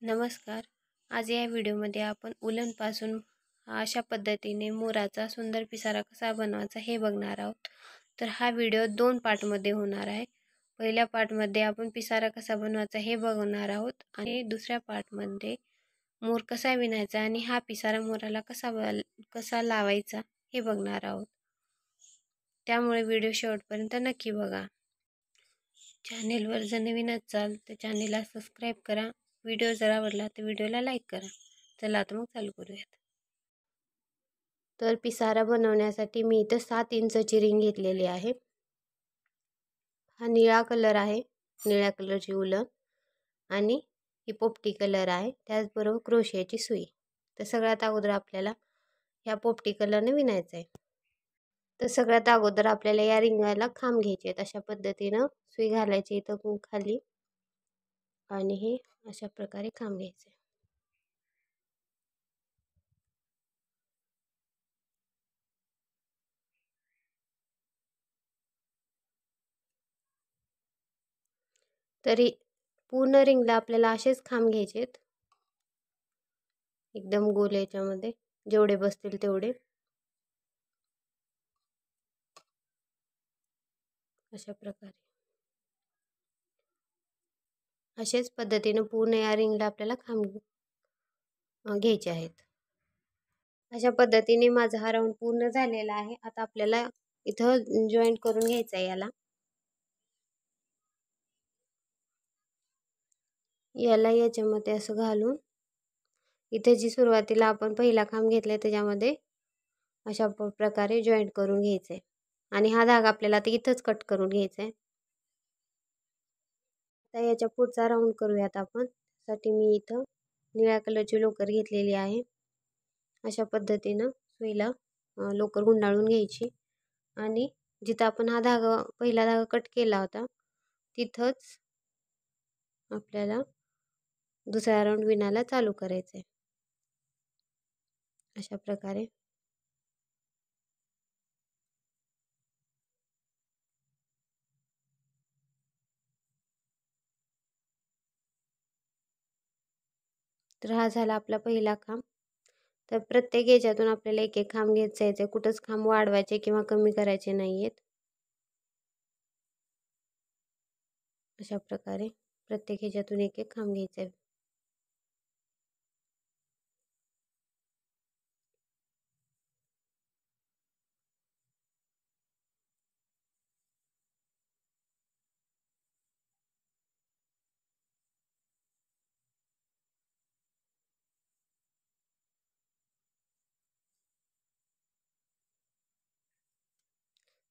नमस्कार. आज या व्हिडिओमध्ये आपण उलनपासून अशा पद्धतीने मोराचा सुंदर पिसारा कसा बनवायचा हे बघणार आहोत. तर हा व्हिडिओ 2 पार्टमध्ये होणार आहे. पहिल्या पार्टमध्ये आपण पिसारा कसा बनवायचा हे बघणार आहोत आणि दुसऱ्या पार्टमध्ये मोर कसा विणायचा आणि हा पिसारा मोराला कसा लावायचा हे बघणार आहोत. त्यामुळे व्हिडिओ शेवटपर्यंत नक्की बघा. चॅनेलवर जर नवीन असाल तर चॅनेलला सबस्क्राईब करा. व्हिडिओ जर आवडला तर व्हिडिओला लाईक करा. चला आता मग चालू करूयात. तर पिसारा बनवण्यासाठी मी इथं 7 इंचची रिंग घेतलेली आहे. हा निळा कलर आहे, निळ्या कलरची उलन आणि ही पोपटी कलर आहे, त्याचबरोबर क्रोशियाची सुई. तर सगळ्यात अगोदर आपल्याला ह्या पोपटी कलरने विणायचं आहे. तर सगळ्यात अगोदर आपल्याला या रिंगाला खांब घ्यायचे आहेत. अशा पद्धतीनं सुई घालायची इथं खाली आणि हे अशा प्रकारे खांब घ्यायचे. तरी पूर्ण रिंगला आपल्याला असेच खांब घ्यायचे आहेत, एकदम गोल याच्यामध्ये जेवढे बसतील तेवढे. अशा प्रकारे अशाच पद्धतीने पूर्ण या रिंगला आपल्याला खांब घ्यायचे आहेत. अशा पद्धतीने माझा हा राऊंड पूर्ण झालेला आहे. आता आपल्याला इथं जॉईंट करून घ्यायचं आहे. याला याच्यामध्ये असं घालून इथे जी सुरुवातीला आपण पहिला खांब घेतलाय त्याच्यामध्ये अशा प्रकारे जॉईंट करून घ्यायचं आहे आणि हा धागा आपल्याला आता इथंच कट करून घ्यायचा आहे. आता याच्या पुढचा राऊंड करूयात आपण. त्यासाठी मी इथं निळ्या कलरची लोकर घेतलेली आहे. अशा पद्धतीनं सुईला लोकर गुंडाळून घ्यायची आणि जिथं आपण हा पहिला धागा कट केला होता तिथंच आपल्याला दुसरा राऊंड विणायला चालू करायचं आहे. अशा प्रकारे तर हा झाला आपला पहिला खांब. तर प्रत्येक ह्याच्यातून आपल्याला एक एक खांब घेत जायचं, कुठंच खांब वाढवायचे किंवा कमी करायचे नाहीयेत. अशा प्रकारे प्रत्येक ह्याच्यातून एक एक खांब घ्यायचा आहे.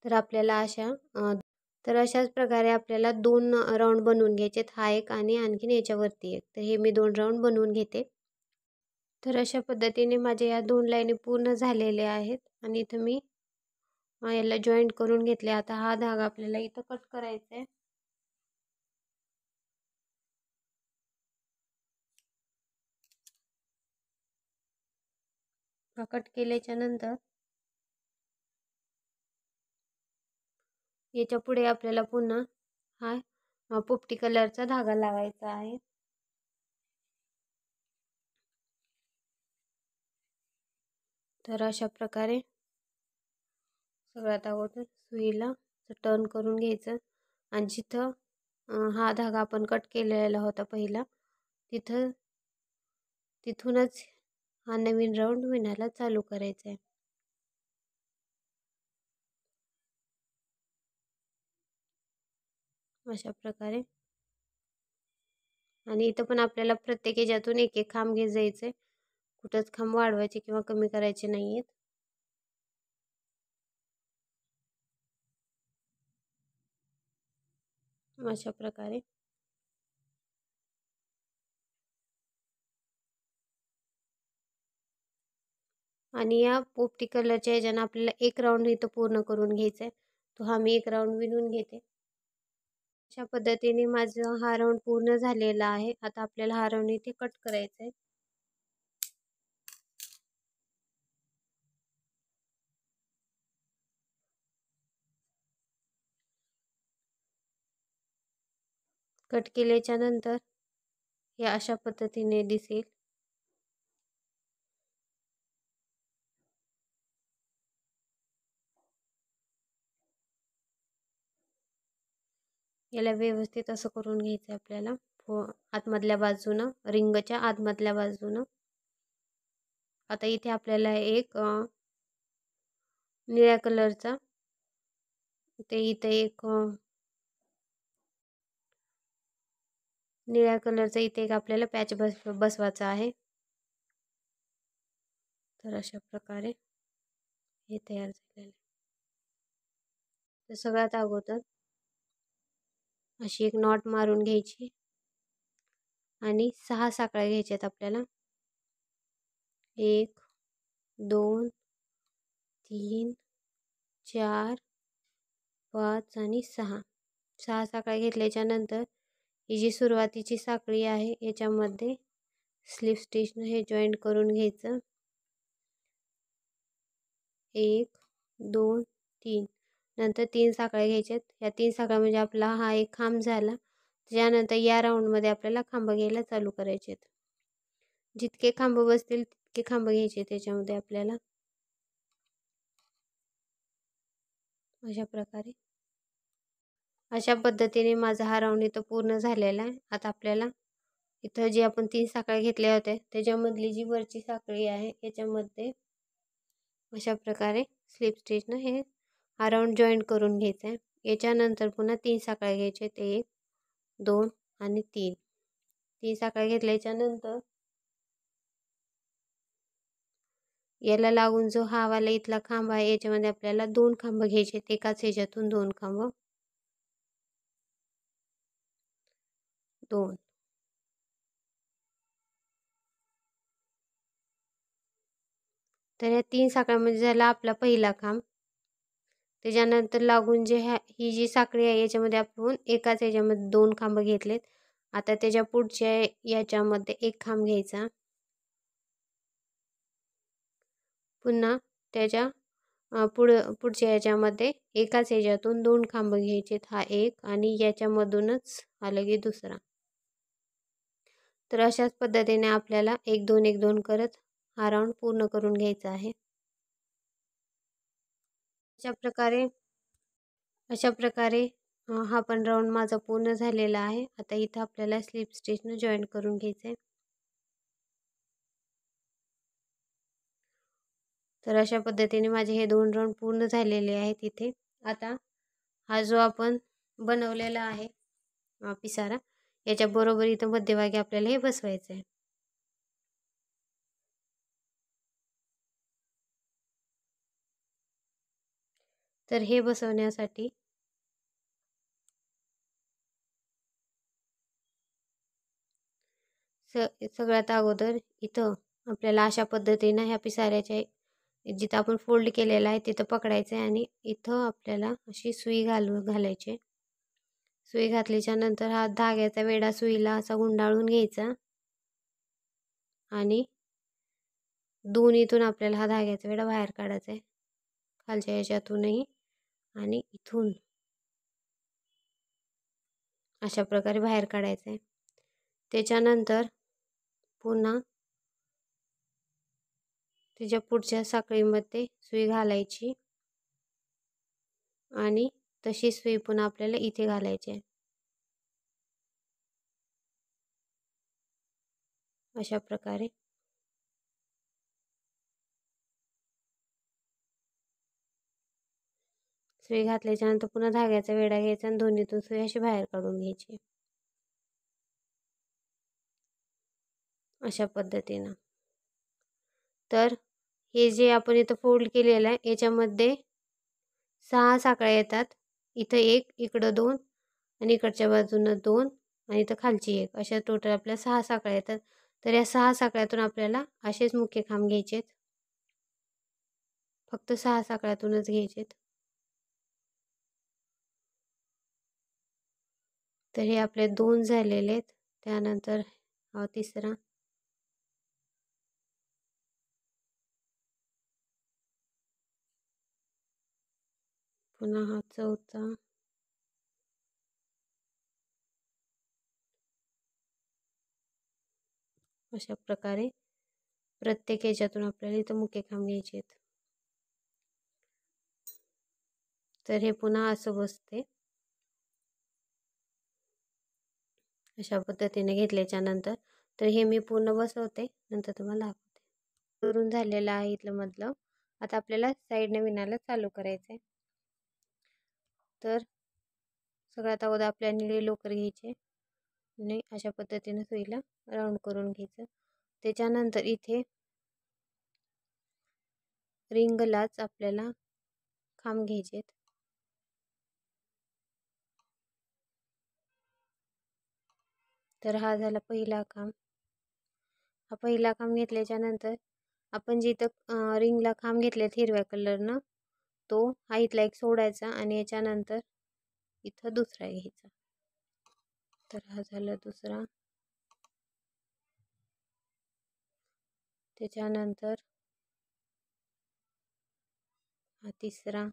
तर आपल्याला अशाच प्रकारे आपल्याला 2 राऊंड बनवून घ्यायचे. हा एक आणि आणखीन याच्यावरती एक. तर हे मी 2 राऊंड बनवून घेते. तर अशा पद्धतीने माझ्या या 2 लाईनी पूर्ण झालेल्या आहेत आणि इथं मी याला जॉईंट करून घेतले. आता हा धागा आपल्याला इथं कट करायचा आहे. हा कट केल्याच्या नंतर याच्या पुढे आपल्याला पुन्हा हा पोपटी कलरचा धागा लावायचा आहे. तर अशा प्रकारे सगळ्यात अगोदर सुईला टर्न करून घ्यायचं आणि जिथं हा धागा आपण कट केलेला होता पहिला तिथूनच हा नवीन राऊंड विणायला चालू करायचा आहे. अशा प्रकारे आणि इथं पण आपल्याला प्रत्येक ह्याच्यातून एक एक खांब घेत जायचे, कुठंच खांब वाढवायचे किंवा कमी करायचे नाहीयेत. अशा प्रकारे आणि या पोपटी कलरच्या ह्याच्यानं आपल्याला एक राऊंड इथं पूर्ण करून घ्यायचा आहे. तो हा मी एक राऊंड विणून घेते. अशा पद्धतीने माझा हा राऊंड पूर्ण झालेला आहे. आता आपल्याला हा राऊंड इथे कट करायचा आहे. कट केल्याच्या नंतर हे अशा पद्धतीने दिसेल. याला व्यवस्थित असं करून घ्यायचं आपल्याला आतमधल्या बाजूनं, रिंगच्या आतमधल्या बाजूनं. आता इथे आपल्याला एक निळ्या कलरचा इथे एक निळ्या कलरचा इथे एक आपल्याला पॅच बसवायचा आहे. तर अशा प्रकारे हे तयार झालेलं आहे. तर सगळ्यात अगोदर अशी एक नॉट मारून घ्यायची आणि 6 साखळ्या घ्यायच्यात आपल्याला. 1 2 3 4 5 आणि 6. 6 साखळ्या घेतल्याच्या नंतर ही जी सुरुवातीची साखळी आहे याच्यामध्ये स्लिप स्टिचनं हे जॉईंट करून घ्यायचं. 1 2 3. नंतर 3 साखळ्या घ्यायच्यात. या 3 साखळ्या म्हणजे आपला हा एक खांब झाला. त्यानंतर या राऊंडमध्ये आपल्याला खांब घ्यायला चालू करायचे आहेत. जितके खांब बसतील तितके खांब घ्यायचे त्याच्यामध्ये आपल्याला. अशा पद्धतीने माझा हा राऊंड इथं पूर्ण झालेला आहे. आता आपल्याला इथं जी आपण 3 साखळ्या घेतल्या होत्या त्याच्यामधली जी वरची साखळी आहे याच्यामध्ये अशा प्रकारे स्लिप स्टिचनं हे हा राऊंड जॉईंट करून घ्यायचा आहे. याच्यानंतर पुन्हा 3 साखळ्या घ्यायच्या. 1 2 आणि 3. 3 साखळ्या घेतल्याच्या नंतर याला लागून जो हा वाला इथला खांब आहे याच्यामध्ये आपल्याला 2 खांब घ्यायचे. एकाच ह्याच्यातून 2 खांब. 2. तर या 3 साखळ्यामध्ये झाला आपला पहिला खांब. त्याच्यानंतर लागून जे ही जी साखळी आहे याच्यामध्ये आपण एकाच ह्याच्यामध्ये 2 खांब घेतलेत. आता त्याच्या पुढच्या याच्यामध्ये एक खांब घ्यायचा. पुन्हा त्याच्या पुढच्या याच्यामध्ये एकाच ह्याच्यातून 2 खांब घ्यायचेत. हा एक आणि याच्यामधूनच हा लगे दुसरा. तर अशाच पद्धतीने आपल्याला 1 2 1 2 करत हा राऊंड पूर्ण करून घ्यायचा आहे. अशा प्रकारे हा पण राऊंड माझा पूर्ण झालेला आहे. आता इथं आपल्याला स्लिप स्टिचनं जॉईंट करून घ्यायचं आहे. तर अशा पद्धतीने माझे हे 2 राऊंड पूर्ण झालेले आहेत इथे. आता हा जो आपण बनवलेला आहे पिसारा याच्याबरोबर इथं मध्यभागी आपल्याला हे बसवायचं आहे. तर हे बसवण्यासाठी सगळ्यात अगोदर इथं आपल्याला अशा पद्धतीनं ह्या पिसाऱ्याच्या जिथं आपण फोल्ड केलेला आहे तिथं पकडायचं आहे आणि इथं आपल्याला अशी सुई घालायची. सुई घातल्याच्या नंतर हा धाग्याचा वेढा सुईला असा गुंडाळून घ्यायचा आणि दोन्हीतून आपल्याला हा धाग्याचा वेढा बाहेर काढायचा आहे. खालच्या याच्यातूनही आणि इथून अशा प्रकारे बाहेर काढायचं आहे. त्याच्यानंतर पुन्हा त्याच्या पुढच्या साखळीमध्ये सुई घालायची आणि तशी सुई पुन्हा आपल्याला इथे घालायची आहे. अशा प्रकारे सुई घातल्याच्या नंतर पुन्हा धाग्याचा वेढा घ्यायचा आणि दोन्हीतून सुई अशी बाहेर काढून घ्यायची. अशा पद्धतीनं. तर हे जे आपण इथं फोल्ड केलेलं आहे याच्यामध्ये 6 साखळ्या येतात. इथं 1 इकडं 2 आणि इकडच्या बाजूनं 2 आणि इथं खालची 1 अशा टोटल आपल्या 6 साखळ्या येतात. तर या 6 साखळ्यातून आपल्याला असेच मुख्य खांब घ्यायचेत. फक्त 6 साखळ्यातूनच घ्यायचेत. तर हे आपले 2 झालेले आहेत. त्यानंतर हा तिसरा पुन्हा हा चौथा अशा प्रकारे प्रत्येक ह्याच्यातून आपल्याला इथं मुके खांब घ्यायचे आहेत. तर हे पुन्हा असं बसते. अशा पद्धतीने घेतल्याच्या नंतर तर हे मी पूर्ण बसवते, नंतर तुम्हाला दाखवते. करून झालेलं आहे इथलं मधलं. आता आपल्याला साईडने विणायला चालू करायचं आहे. तर सगळ्यात अगोदर आपल्याला निळे लोकर घ्यायचे आणि अशा पद्धतीने सुईला राऊंड करून घ्यायचं. त्याच्यानंतर इथे रिंगलाच आपल्याला खांब घ्यायचे. तर हा झाला पहिला खांब. हा पहिला खांब घेतल्याच्या नंतर आपण जिथं रिंगला खांब घेतलेत हिरव्या कलरनं, तो हा इथला एक सोडायचा आणि याच्यानंतर इथं दुसरा घ्यायचा. तर हा झाला दुसरा. त्याच्यानंतर हा तिसरा.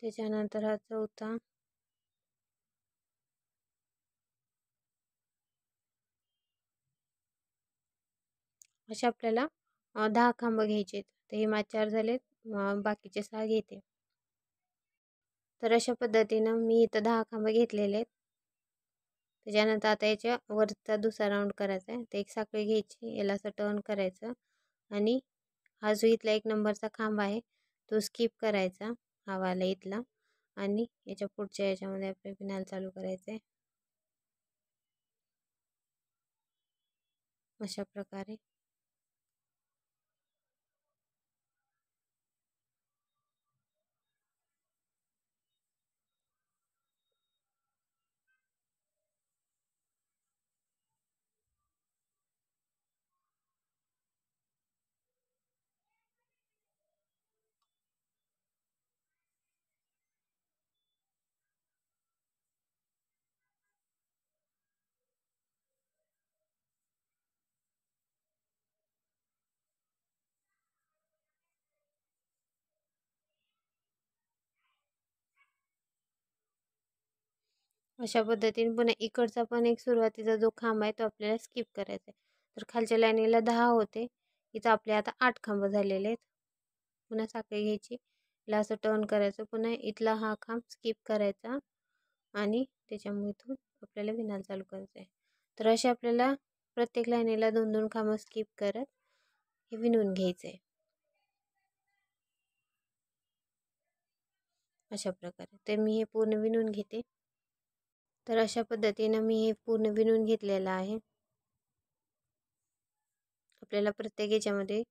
त्याच्यानंतर हा चौथा. असे आपल्याला 10 खांब घ्यायचे. तर हे माझे 4 झालेत, बाकीचे 6 घेते. तर अशा पद्धतीनं मी इथं 10 खांब घेतलेले आहेत. त्याच्यानंतर आता याच्या वरचा दुसरा राऊंड करायचा आहे. तर एक साखळी घ्यायची, याला असं टर्न करायचं आणि हा जो इथला 1 नंबरचा खांब आहे तो स्किप करायचा, हा वाला इथला, आणि याच्या पुढच्या याच्यामध्ये आपल्याला विणायला चालू करायचं आहे. अशा प्रकारे अशा पद्धतीने पुन्हा इकडचा पण एक सुरुवातीचा जो खांब आहे तो आपल्याला स्किप करायचा आहे. तर खालच्या लाईनीला 10 होते, इथं आपले आता 8 खांब झालेले आहेत. पुन्हा साखळी घ्यायची, याला असं टर्न करायचं, पुन्हा इथला हा खांब स्किप करायचा आणि त्याच्यामुळे इथून आपल्याला विणायला चालू करायचं आहे. तर असे आपल्याला प्रत्येक लाईनीला 2-2 खांब स्किप करत हे विणून घ्यायचं आहे. अशा प्रकारे तर मी हे पूर्ण विणून घेते. तर अशा पद्धतीनं मी हे पूर्ण विणून घेतलेलं आहे. आपल्याला प्रत्येक याच्यामध्ये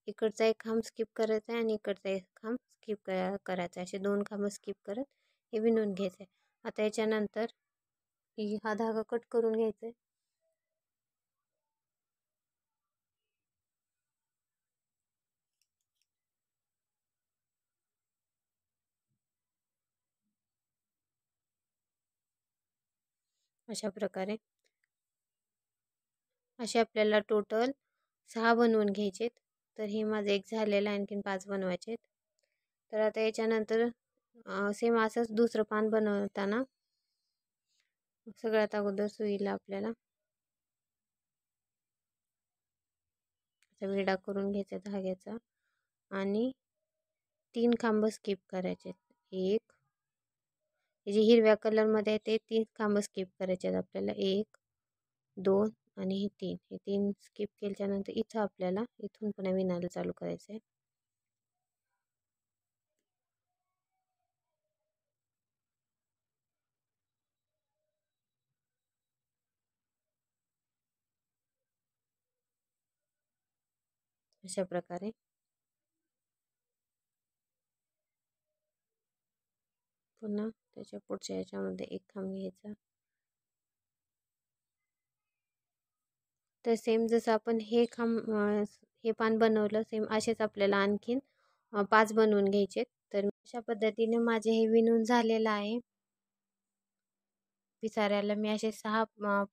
इकडचा एक खांब स्किप करायचा आहे आणि इकडचा एक खांब स्किप करायचा आहे. असे 2 खांब स्किप करत हे विणून घ्यायचं आहे. आता याच्यानंतर हा धागा कट करून घ्यायचा आहे. अशा प्रकारे असे आपल्याला टोटल 6 बनवून घ्यायचे. तर हे माझं एक झालेलं आहे, आणखीन 5 बनवायचे आहेत. तर आता याच्यानंतर सेम असंच दुसरं पान बनवताना सगळ्यात अगोदर सुईला आपल्याला विडा करून घ्यायचा धाग्याचा आणि 3 खांब स्किप करायचे. एक, हे जे हिरव्या कलरमध्ये आहे ते 3 खांब स्किप करायचे आहेत आपल्याला. 1, 2 आणि हे 3. हे 3 स्किप केल्याच्यानंतर इथं आपल्याला इथून पुन्हा विणायला चालू करायचं आहे. अशा प्रकारे पुन्हा त्याच्या पुढच्या याच्यामध्ये एक खांब घ्यायचा. तर सेम जसं आपण हे खांब हे पान बनवलं, सेम असेच आपल्याला आणखीन 5 बनवून घ्यायचे. तर अशा पद्धतीने माझे हे विणून झालेलं आहे. पिसाऱ्याला मी असे 6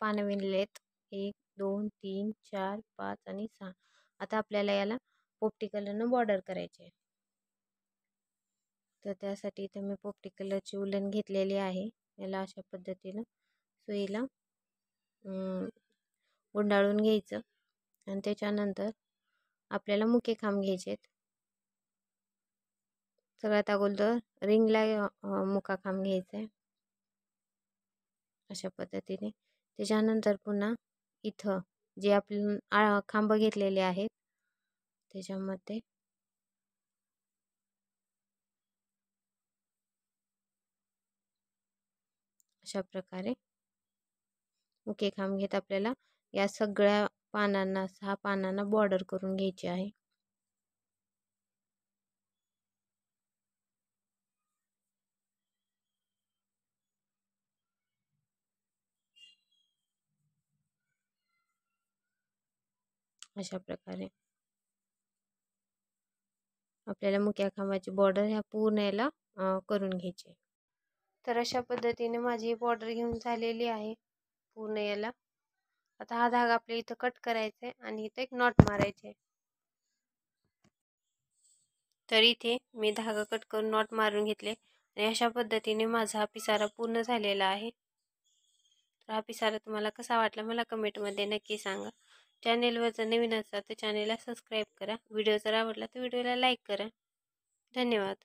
पानं विणलेत. 1, 2, 3, 4, 5 आणि 6. आता आपल्याला याला पोपटी कलरनं बॉर्डर करायची आहे. तर त्यासाठी इथे मी पोपटी कलरची उलन घेतलेली आहे. याला अशा पद्धतीनं सुईला गुंडाळून घ्यायचं आणि त्याच्यानंतर आपल्याला मुके खांब घ्यायचे आहेत. सगळ्यात अगोदर रिंगला मुका खांब घ्यायचा आहे अशा पद्धतीने. त्याच्यानंतर पुन्हा इथं जे आपण खांब घेतलेले आहेत त्याच्यामध्ये अशा प्रकारे मुके खांब घेत आपल्याला या सगळ्या पानांना 6 पानांना बॉर्डर करून घ्यायची आहे. अशा प्रकारे आपल्याला मुक्या खांबाची बॉर्डर ह्या पूर्ण याला करून घ्यायची. तर अशा पद्धतीने माझी बॉर्डर घेऊन झालेली आहे पूर्ण याला. आता हा धागा आपल्या इथं कट करायचा आहे आणि इथं एक नॉट मारायचे. तर इथे मी धागा कट करून नॉट मारून घेतले आणि अशा पद्धतीने माझा हा पिसारा पूर्ण झालेला आहे. तर हा पिसारा तुम्हाला कसा वाटला मला कमेंटमध्ये नक्की सांगा. चॅनेलवर जर नवीन असाल तर चॅनेलला सबस्क्राईब करा. व्हिडिओ जर आवडला तर व्हिडिओला लाईक करा. धन्यवाद.